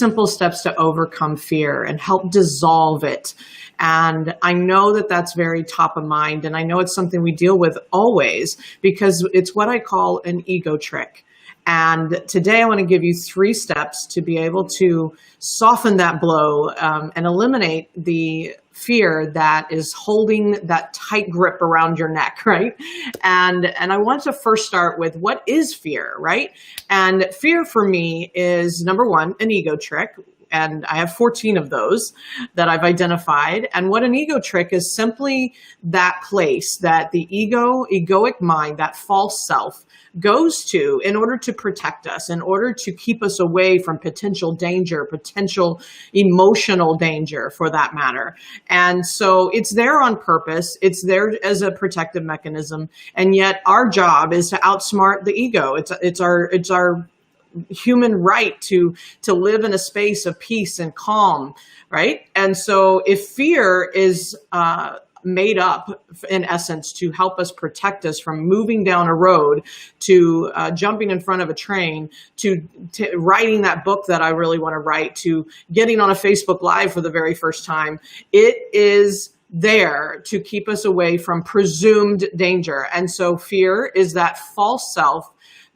simple steps to overcome fear and help dissolve it. And I know that that's very top of mind. And I know it's something we deal with always because it's what I call an ego trick. And today I want to give you 3 steps to be able to soften that blow and eliminate the fear that is holding that tight grip around your neck, right? And I want to first start with what is fear, right? And fear for me is, number one, an ego trick. And I have 14 of those that I've identified. And what an ego trick is simply that place that the egoic mind, that false self, goes to in order to protect us, in order to keep us away from potential danger, potential emotional danger for that matter. And so it's there on purpose. It's there as a protective mechanism. And yet our job is to outsmart the ego. It's our human right to live in a space of peace and calm, right? And so if fear is made up in essence to help us protect us from moving down a road, to jumping in front of a train, to writing that book that I really want to write, to getting on a Facebook Live for the very first time, it is there to keep us away from presumed danger. And so fear is that false self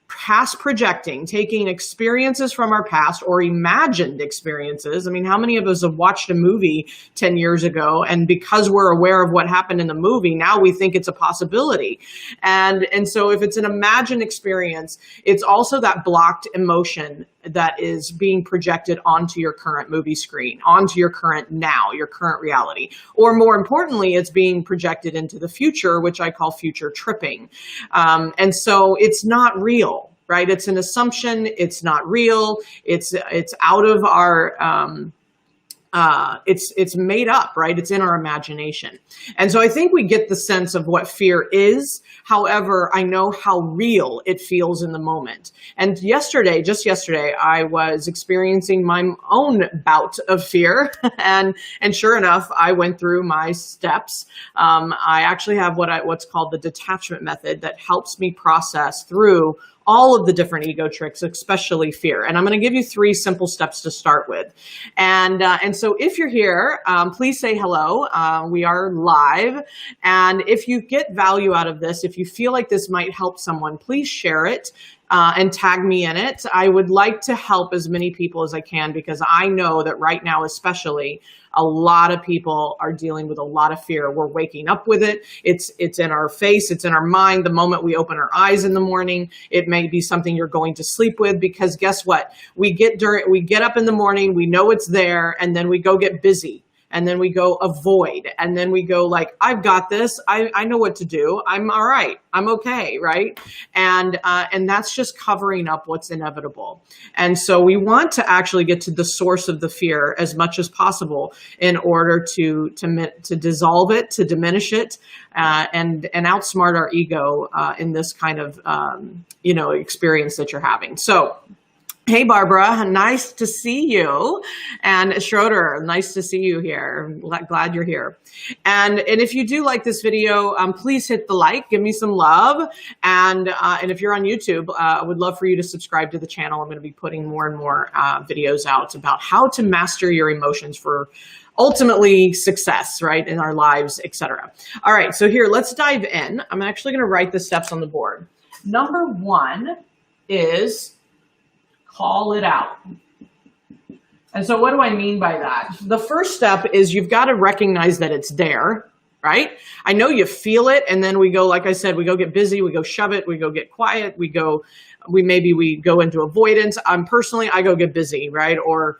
past projecting, taking experiences from our past or imagined experiences. I mean, how many of us have watched a movie 10 years ago, and because we're aware of what happened in the movie, now we think it's a possibility. And so if it's an imagined experience, it's also that blocked emotion that is being projected onto your current movie screen, onto your current now, your current reality. Or more importantly, it's being projected into the future, which I call future tripping. And so it's not real, right? It's an assumption. It's not real. It's out of our, it's made up, right? It's in our imagination. And so I think we get the sense of what fear is. However, I know how real it feels in the moment. And just yesterday, I was experiencing my own bout of fear. And sure enough, I went through my steps. I actually have what's called the detachment method that helps me process through all of the different ego tricks, especially fear. And I'm going to give you 3 simple steps to start with. And so if you're here, please say hello. We are live. And if you get value out of this, if you feel like this might help someone, please share it. And tag me in it. I would like to help as many people as I can because I know that right now, especially, a lot of people are dealing with a lot of fear. We're waking up with it. It's in our face. It's in our mind. The moment we open our eyes in the morning, it may be something you're going to sleep with because guess what? We get up in the morning, we know it's there, and then we go get busy. And then we go avoid. And then we go like, I've got this. I know what to do. I'm all right. I'm okay. Right. And that's just covering up what's inevitable. And so we want to actually get to the source of the fear as much as possible in order to dissolve it, to diminish it, and outsmart our ego in this kind of, experience that you're having. So, hey, Barbara, nice to see you. And Schroeder, nice to see you here. Glad you're here. And if you do like this video, please hit the like, give me some love. And if you're on YouTube, I would love for you to subscribe to the channel. I'm going to be putting more and more videos out about how to master your emotions for ultimately success, right, in our lives, etc. All right, so here, let's dive in. I'm actually going to write the steps on the board. Number 1 is call it out. And so what do I mean by that? The first step is you've got to recognize that it's there, right? I know you feel it. And then we go, like I said, we go get busy, we go shove it, we go get quiet, we go into avoidance. Personally, I go get busy, right? Or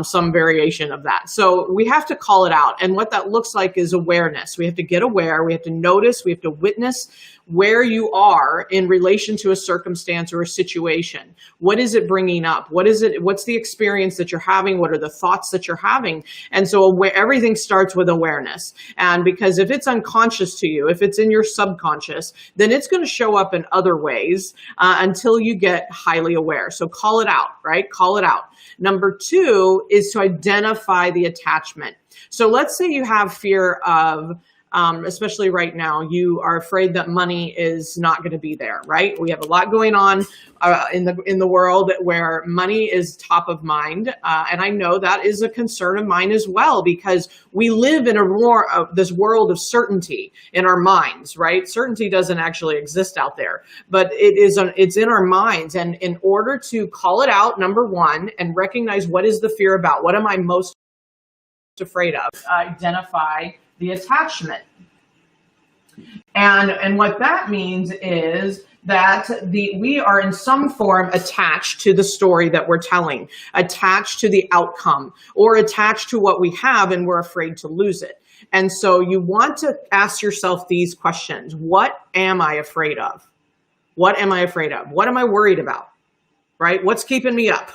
some variation of that. So we have to call it out. And what that looks like is awareness. We have to get aware. We have to notice. We have to witness where you are in relation to a circumstance or a situation. What is it bringing up? What's the experience that you're having? What are the thoughts that you're having? And so everything starts with awareness. And because if it's unconscious to you, if it's in your subconscious, then it's going to show up in other ways until you get highly aware. So call it out, right? Call it out. Number 2 is to identify the attachment. So let's say you have fear of especially right now, you are afraid that money is not going to be there, right? We have a lot going on in the world where money is top of mind, and I know that is a concern of mine as well, because we live in this world of certainty in our minds, right? Certainty doesn't actually exist out there, but it's in our minds. And in order to call it out, number one, and recognize what is the fear about, what am I most afraid of, identify the attachment. And what that means is that we are in some form attached to the story that we're telling, attached to the outcome, or attached to what we have, and we're afraid to lose it. And so you want to ask yourself these questions. What am I afraid of? What am I afraid of? What am I worried about? Right? What's keeping me up?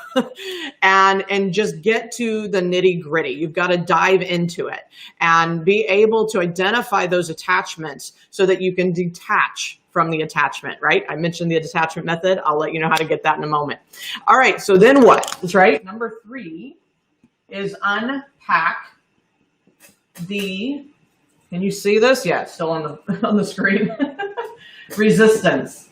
and just get to the nitty gritty. You've got to dive into it and be able to identify those attachments so that you can detach from the attachment, right? I mentioned the detachment method. I'll let you know how to get that in a moment. All right. So then what? That's right. Number 3 is unpack can you see this? Yeah, it's still on the screen. Resistance.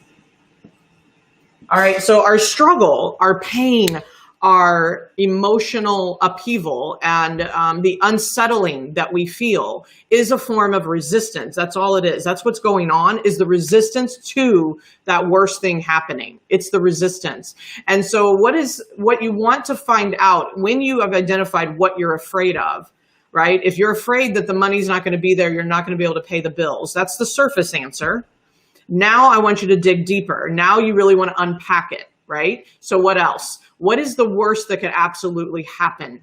All right, so our struggle, our pain, our emotional upheaval, and the unsettling that we feel is a form of resistance. That's all it is. That's what's going on, is the resistance to that worst thing happening. It's the resistance. And so what you want to find out when you have identified what you're afraid of, right? If you're afraid that the money's not going to be there, you're not going to be able to pay the bills. That's the surface answer. Now I want you to dig deeper. Now you really want to unpack it, right? So what else? What is the worst that could absolutely happen?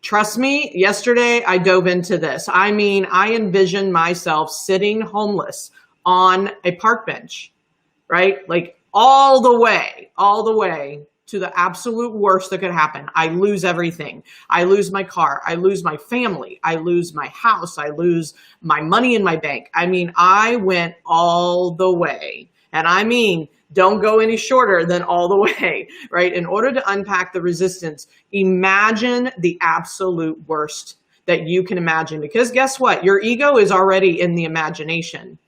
Trust me, yesterday I dove into this. I mean, I envisioned myself sitting homeless on a park bench, right? Like all the way to the absolute worst that could happen. I lose everything. I lose my car. I lose my family. I lose my house. I lose my money in my bank. I mean, I went all the way. And I mean, don't go any shorter than all the way, right? In order to unpack the resistance, imagine the absolute worst that you can imagine. Because guess what? Your ego is already in the imagination.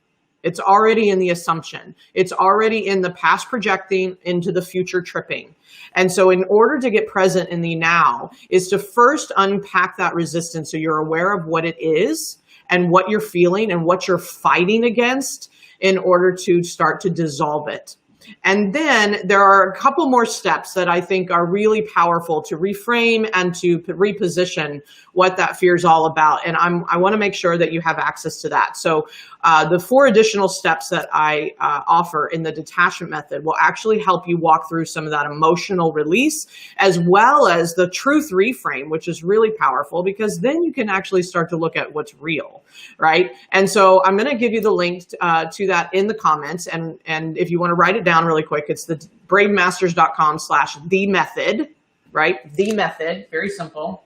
It's already in the assumption. It's already in the past projecting into the future tripping. And so in order to get present in the now is to first unpack that resistance so you're aware of what it is and what you're feeling and what you're fighting against in order to start to dissolve it. And then there are a couple more steps that I think are really powerful to reframe and to reposition what that fear is all about. And I want to make sure that you have access to that. So the 4 additional steps that I offer in the detachment method will actually help you walk through some of that emotional release, as well as the truth reframe, which is really powerful because then you can actually start to look at what's real, right? And so I'm going to give you the link to that in the comments. And if you want to write it down really quick, it's the bravemasters.com/the-method, right? The method, very simple.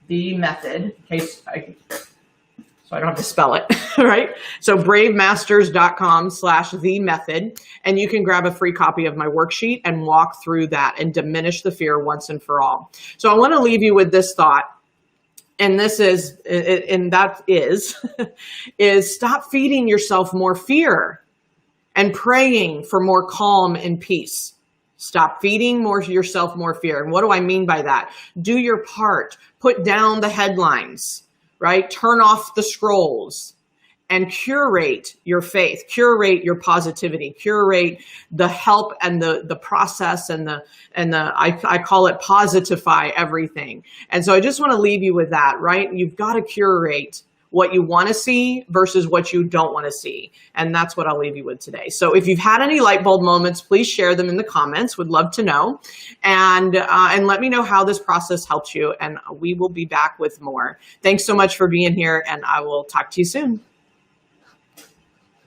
The method, in case so I don't have to spell it, right? So bravemasters.com/the-method, and you can grab a free copy of my worksheet and walk through that and diminish the fear once and for all. So I want to leave you with this thought. And this is, is stop feeding yourself more fear and praying for more calm and peace. Stop feeding yourself more fear. And what do I mean by that? Do your part. Put down the headlines, right? Turn off the scrolls and curate your faith, curate your positivity, curate the help and the process and I call it positify everything. And so I just want to leave you with that, right? You've got to curate what you want to see versus what you don't want to see. And that's what I'll leave you with today. So if you've had any light bulb moments, please share them in the comments. Would love to know. And let me know how this process helped you. And we will be back with more. Thanks so much for being here, and I will talk to you soon.